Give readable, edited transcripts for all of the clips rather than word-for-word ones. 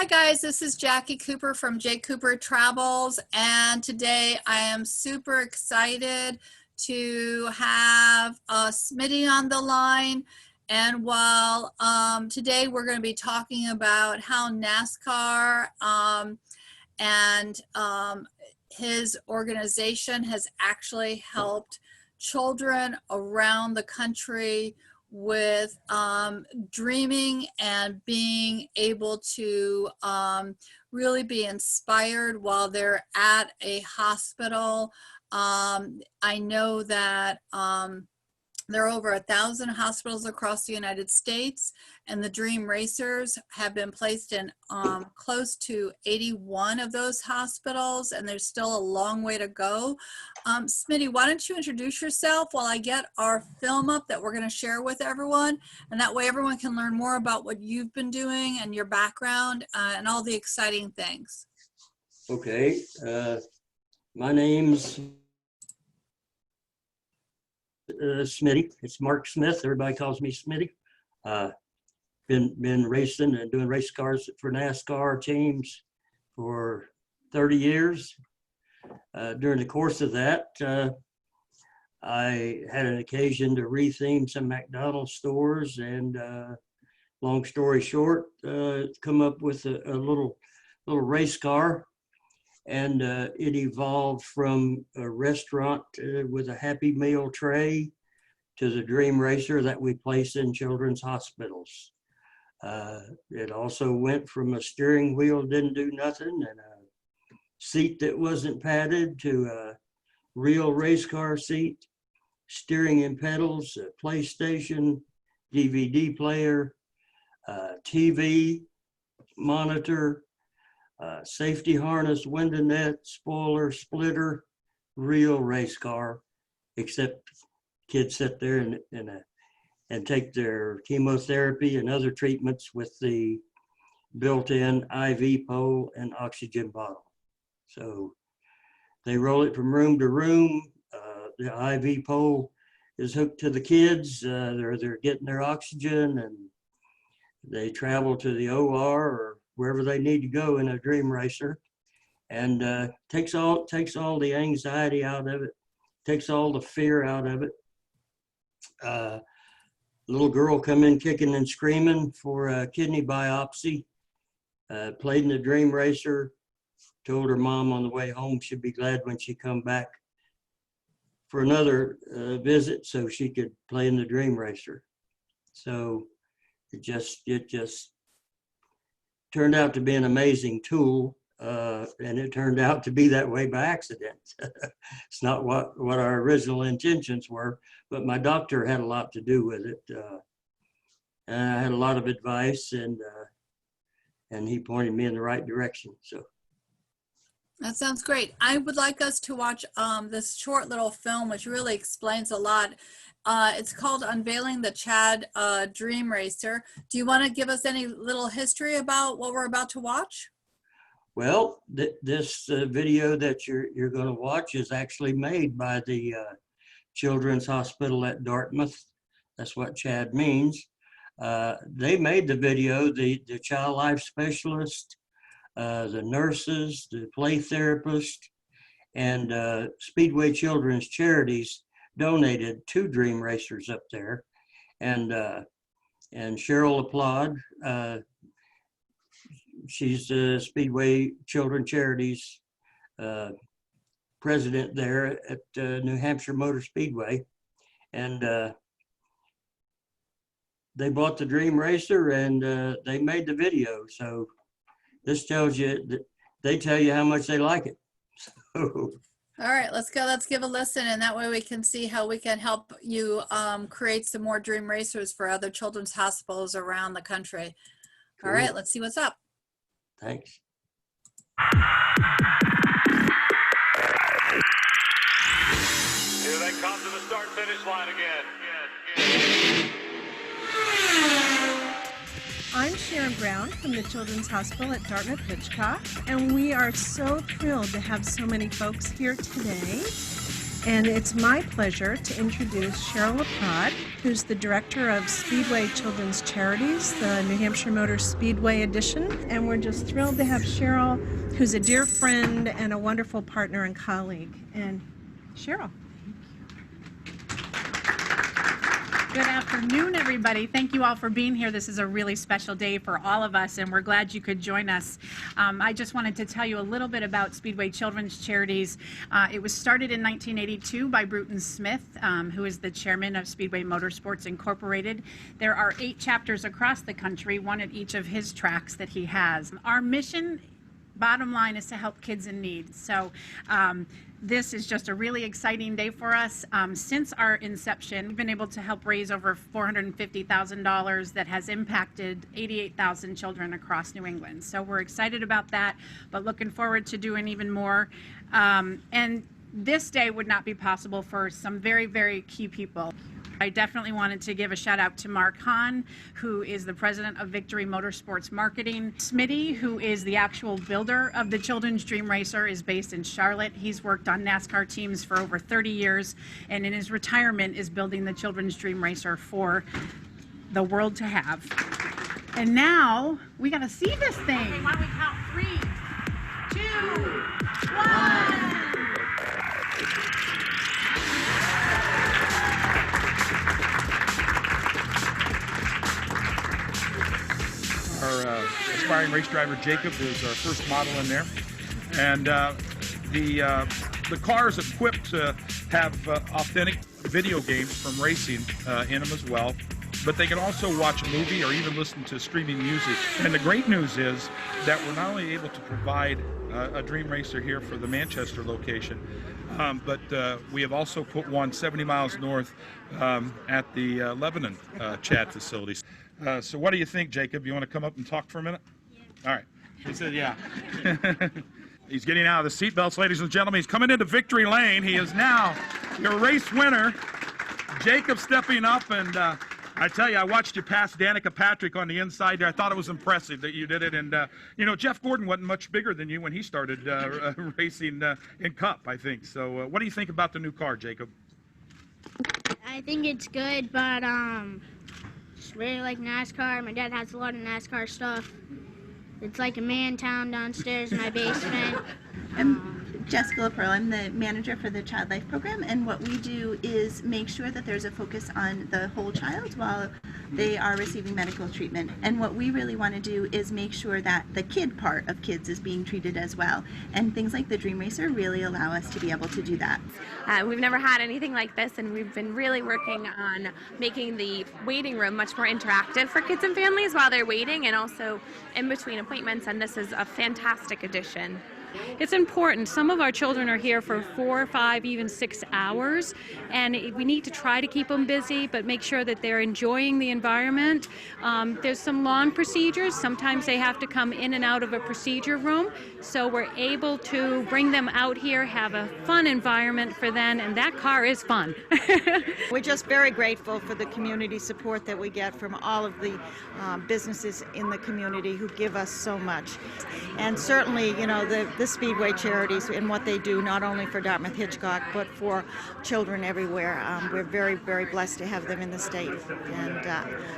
Hi guys, this is Jackie Cooper from JCooperTravels, and today I am super excited to have Smitty on the line. And while today we're going to be talking about how NASCAR and his organization has actually helped children around the country with dreaming and being able to really be inspired while they're at a hospital. I know that there are over 1,000 hospitals across the United States, and the Dream Racers have been placed in close to 81 of those hospitals, and there's still a long way to go. Smitty, why don't you introduce yourself while I get our film up that we're going to share with everyone, and that way everyone can learn more about what you've been doing and your background and all the exciting things. Okay, my name's Smitty. It's Mark Smith. Everybody calls me Smitty. Been racing and doing race cars for NASCAR teams for 30 years. During the course of that, I had an occasion to retheme some McDonald's stores, and long story short, come up with a little race car. And it evolved from a restaurant with a Happy Meal tray to the Dream Racer that we place in children's hospitals. It also went from a steering wheel didn't do nothing and a seat that wasn't padded to a real race car seat, steering and pedals, a PlayStation, DVD player, TV, monitor, safety harness, window net, spoiler, splitter, real race car, except kids sit there and take their chemotherapy and other treatments with the built-in IV pole and oxygen bottle. So they roll it from room to room. The IV pole is hooked to the kids. They're getting their oxygen, and they travel to the OR or wherever they need to go in a Dream Racer, and takes all the anxiety out of it, takes all the fear out of it. Little girl come in kicking and screaming for a kidney biopsy, played in the Dream Racer, told her mom on the way home she'd be glad when she come back for another visit so she could play in the Dream Racer. So it just turned out to be an amazing tool, and it turned out to be that way by accident. It's not what our original intentions were, but my doctor had a lot to do with it. And I had a lot of advice, and he pointed me in the right direction. So That sounds great. I would like us to watch this short little film, which really explains a lot. It's called Unveiling the Chad Dream Racer. Do you want to give us any little history about what we're about to watch? Well, this video that you're going to watch is actually made by the Children's Hospital at Dartmouth. That's what Chad means. They made the video, the child life specialist, the nurses, the play therapist, and Speedway Children's Charities donated 2 Dream Racers up there, and Cheryl Applaud, she's the Speedway Children Charities president there at New Hampshire Motor Speedway, and they bought the Dream Racer, and they made the video. So this tells you that they tell you how much they like it. So, all right, let's go. Let's give a listen, and that way we can see how we can help you create some more Dream Racers for other children's hospitals around the country. Cool. All right, let's see what's up. Thanks. Here they come to the start-finish line again. I'm Sharon Brown from the Children's Hospital at Dartmouth-Hitchcock, and we are so thrilled to have so many folks here today. And it's my pleasure to introduce Cheryl LaPrade, who's the director of Speedway Children's Charities, the New Hampshire Motor Speedway Edition. And we're just thrilled to have Cheryl, who's a dear friend and a wonderful partner and colleague. And Cheryl. Good afternoon, everybody. Thank you all for being here. This is a really special day for all of us, and we're glad you could join us. I just wanted to tell you a little bit about Speedway Children's Charities. It was started in 1982 by Bruton Smith, who is the chairman of Speedway Motorsports Incorporated. There are 8 chapters across the country, one at each of his tracks that he has. Our mission, bottom line, is to help kids in need. So this is just a really exciting day for us. Since our inception, we've been able to help raise over $450,000 that has impacted 88,000 children across New England. So we're excited about that, but looking forward to doing even more. And this day would not be possible for some very, very key people. I definitely wanted to give a shout out to Mark Hahn, who is the president of Victory Motorsports Marketing. Smitty, who is the actual builder of the Children's Dream Racer, is based in Charlotte. He's worked on NASCAR teams for over 30 years, and in his retirement is building the Children's Dream Racer for the world to have. And now we gotta see this thing. Okay, why don't we count 3, 2, 1. Our aspiring race driver Jacob is our first model in there, and the car is equipped to have authentic video games from racing in them as well. But they can also watch a movie or even listen to streaming music. And the great news is that we're not only able to provide a Dream Racer here for the Manchester location, but we have also put one 70 miles north at the Lebanon Chad facilities. So what do you think, Jacob? You want to come up and talk for a minute? Yeah. All right. He said, yeah. He's getting out of the seatbelts, ladies and gentlemen. He's coming into victory lane. He is now your race winner. Jacob stepping up, and I tell you, I watched you pass Danica Patrick on the inside there. I thought it was impressive that you did it. And, you know, Jeff Gordon wasn't much bigger than you when he started racing in Cup, I think. So what do you think about the new car, Jacob? I think it's good, but just really like NASCAR. My dad has a lot of NASCAR stuff. It's like a man town downstairs in my basement. I'm Jessica LaPrade. I'm the manager for the Child Life Program, and what we do is make sure that there's a focus on the whole child while they are receiving medical treatment. And what we really want to do is make sure that the kid part of kids is being treated as well. And things like the Dream Racer really allow us to be able to do that. We've never had anything like this, and we've been really working on making the waiting room much more interactive for kids and families while they're waiting and also in between appointments, and this is a fantastic addition. It's important. Some of our children are here for 4, 5, even 6 hours, and we need to try to keep them busy, but make sure that they're enjoying the environment. There's some long procedures. Sometimes they have to come in and out of a procedure room, so we're able to bring them out here, have a fun environment for them, and that car is fun. We're just very grateful for the community support that we get from all of the businesses in the community who give us so much. And certainly, you know, the Speedway Charities and what they do, not only for Dartmouth Hitchcock, but for children everywhere. We're very, very blessed to have them in the state. And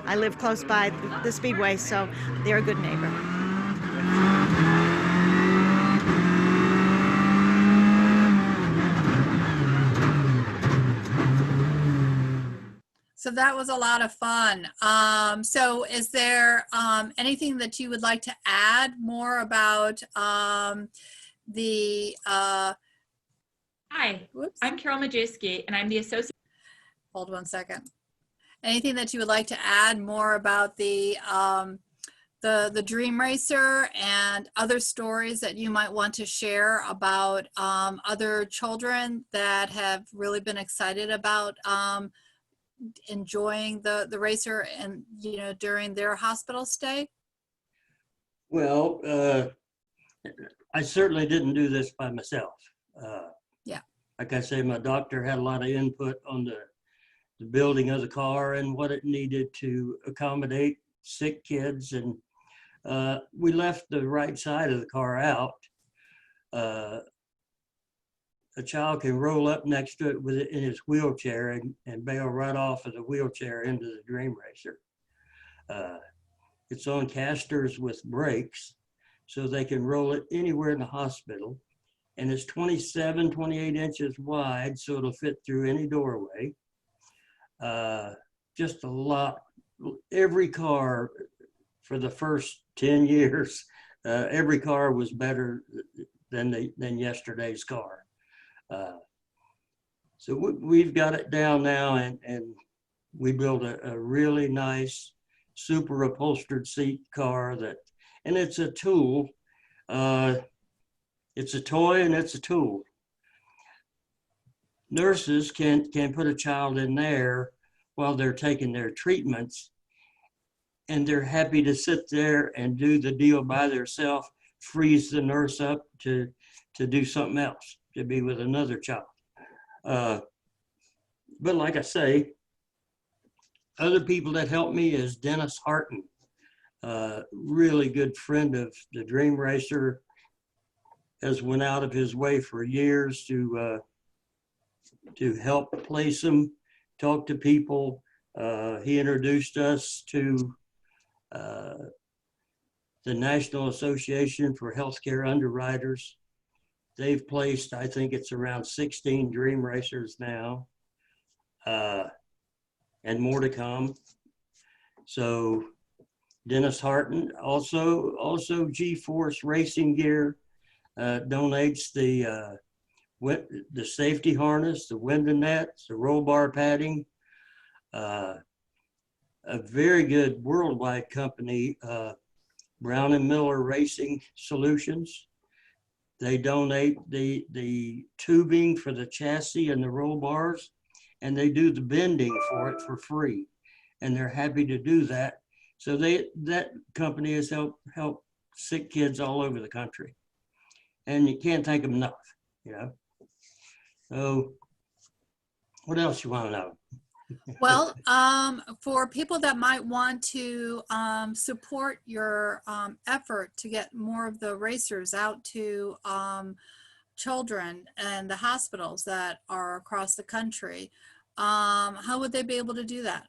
I live close by the Speedway, so they're a good neighbor. So that was a lot of fun. So is there anything that you would like to add more about the... Hi, I'm Carol Majewski, and I'm the associate... Hold one second. Anything that you would like to add more about the Dream Racer and other stories that you might want to share about other children that have really been excited about enjoying the racer and, you know, during their hospital stay? Well, I certainly didn't do this by myself. Yeah. Like I say, my doctor had a lot of input on the building of the car and what it needed to accommodate sick kids. And we left the right side of the car out. a child can roll up next to it with it in his wheelchair and bail right off of the wheelchair into the Dream Racer. It's on casters with brakes, so they can roll it anywhere in the hospital. And it's 27, 28 inches wide, so it'll fit through any doorway. Just a lot. Every car for the first 10 years, every car was better than yesterday's car. So we've got it down now, and we built a really nice, super upholstered seat car and it's a tool. It's a toy and it's a tool. Nurses can put a child in there while they're taking their treatments, and they're happy to sit there and do the deal by themselves, freeze the nurse up to do something else, to be with another child. But like I say, other people that help me is Dennis Harton, really good friend of the Dream Racer, has went out of his way for years to help place them, talk to people. He introduced us to the National Association for Healthcare Underwriters. They've placed, I think it's around 16 Dream Racers now, and more to come. So Dennis Harton, also G-Force Racing Gear, donates the safety harness, the window nets, the roll bar padding. A very good worldwide company, Brown and Miller Racing Solutions. They donate the tubing for the chassis and the roll bars, and they do the bending for it for free. And they're happy to do that. So that company has helped sick kids all over the country. And you can't thank them enough, you know. So what else you want to know? Well, for people that might want to support your effort to get more of the racers out to children and the hospitals that are across the country, how would they be able to do that?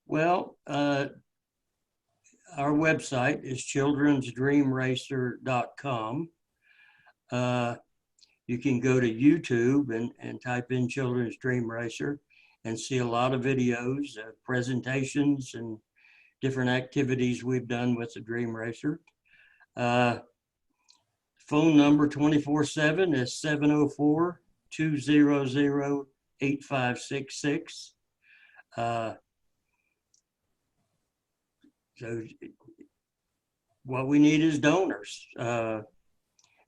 Well, our website is childrensdreamracer.com. You can go to YouTube and type in Children's Dream Racer and see a lot of videos, presentations, and different activities we've done with the Dream Racer. Phone number 24/7 is 704-200-8566. So what we need is donors.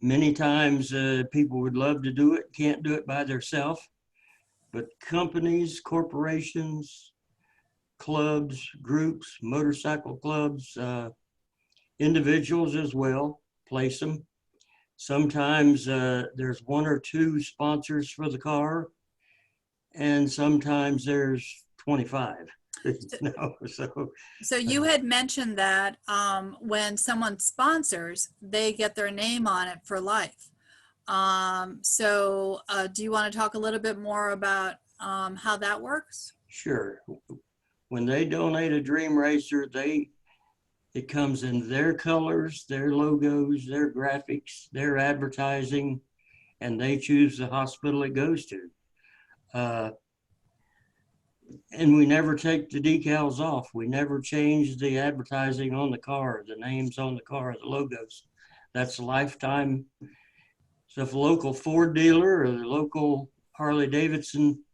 Many times people would love to do it, can't do it by themselves, but companies, corporations, clubs, groups, motorcycle clubs, individuals as well, place them. Sometimes there's one or two sponsors for the car, and sometimes there's 25. No, so you had mentioned that when someone sponsors, they get their name on it for life. So do you want to talk a little bit more about how that works? Sure. When they donate a Dream Racer, it comes in their colors, their logos, their graphics, their advertising, and they choose the hospital it goes to. And we never take the decals off. We never change the advertising on the car, the names on the car, the logos. That's a lifetime. So if a local Ford dealer or the local Harley Davidson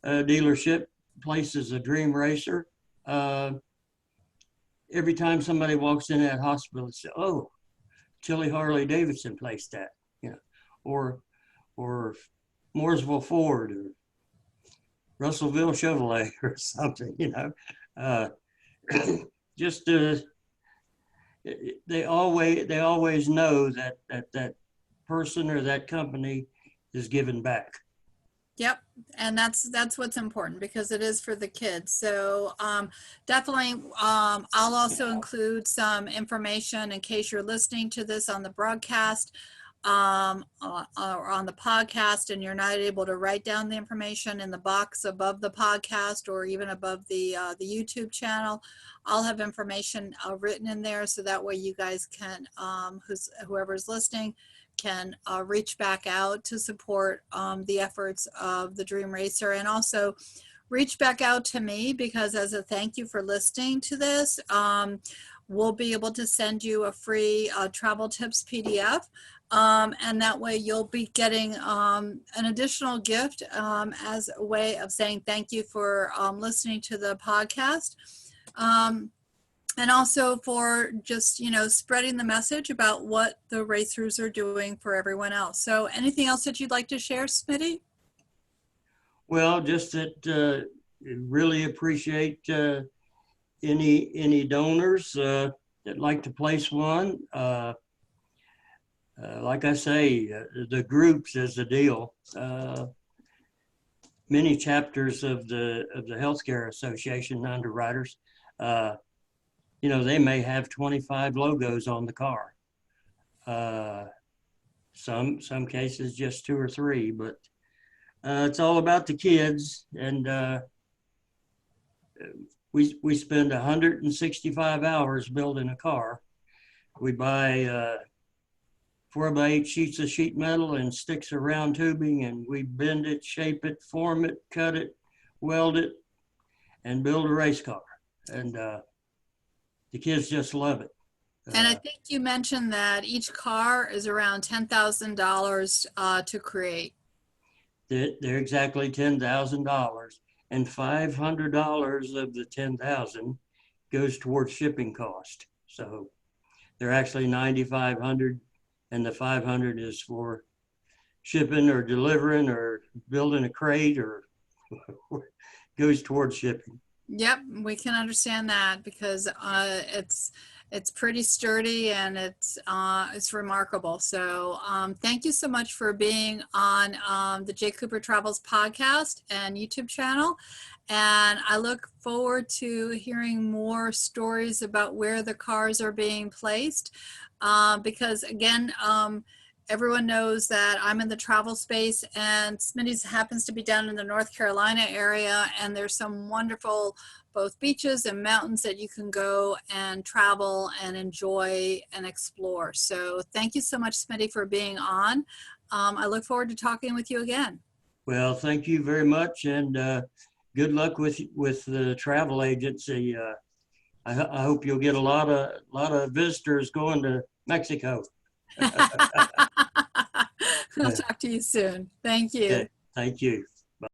dealership places a Dream Racer, every time somebody walks in that hospital, they say, "Oh, Tilly Harley Davidson placed that," you know, or Mooresville Ford, or Russellville Chevrolet, or something, you know. Just they always know that person or that company is giving back. Yep, and that's what's important, because it is for the kids. So definitely, I'll also include some information in case you're listening to this on the broadcast. or on the podcast and you're not able to write down the information in the box above the podcast or even above the YouTube channel, I'll have information written in there, so that way you guys can, whoever's listening, can reach back out to support the efforts of the Dream Racer, and also reach back out to me, because as a thank you for listening to this, we'll be able to send you a free travel tips PDF. And that way you'll be getting an additional gift as a way of saying thank you for listening to the podcast. And also for just, spreading the message about what the racers are doing for everyone else. So anything else that you'd like to share, Smitty? Well, just that really appreciate any donors that like to place one. Like I say, the groups is the deal. Many chapters of the Healthcare Association underwriters, they may have 25 logos on the car. Some cases just 2 or 3, but it's all about the kids. And we spend 165 hours building a car. We buy 4x8 sheets of sheet metal and sticks of round tubing, and we bend it, shape it, form it, cut it, weld it, and build a race car. And the kids just love it. And I think you mentioned that each car is around $10,000 to create. They're exactly $10,000, and $500 of the $10,000 goes towards shipping cost. So they're actually $9,500, and the $500 is for shipping or delivering or building a crate, or goes towards shipping. Yep, we can understand that, because it's pretty sturdy and it's remarkable. So thank you so much for being on the JCooperTravels podcast and YouTube channel. And I look forward to hearing more stories about where the cars are being placed. Because again, everyone knows that I'm in the travel space, and Smitty's happens to be down in the North Carolina area, and there's some wonderful both beaches and mountains that you can go and travel and enjoy and explore. So thank you so much, Smitty, for being on. I look forward to talking with you again. Well, thank you very much, and good luck with the travel agency. I hope you'll get a lot of visitors going to Mexico. I'll talk to you soon. Thank you. Okay. Thank you.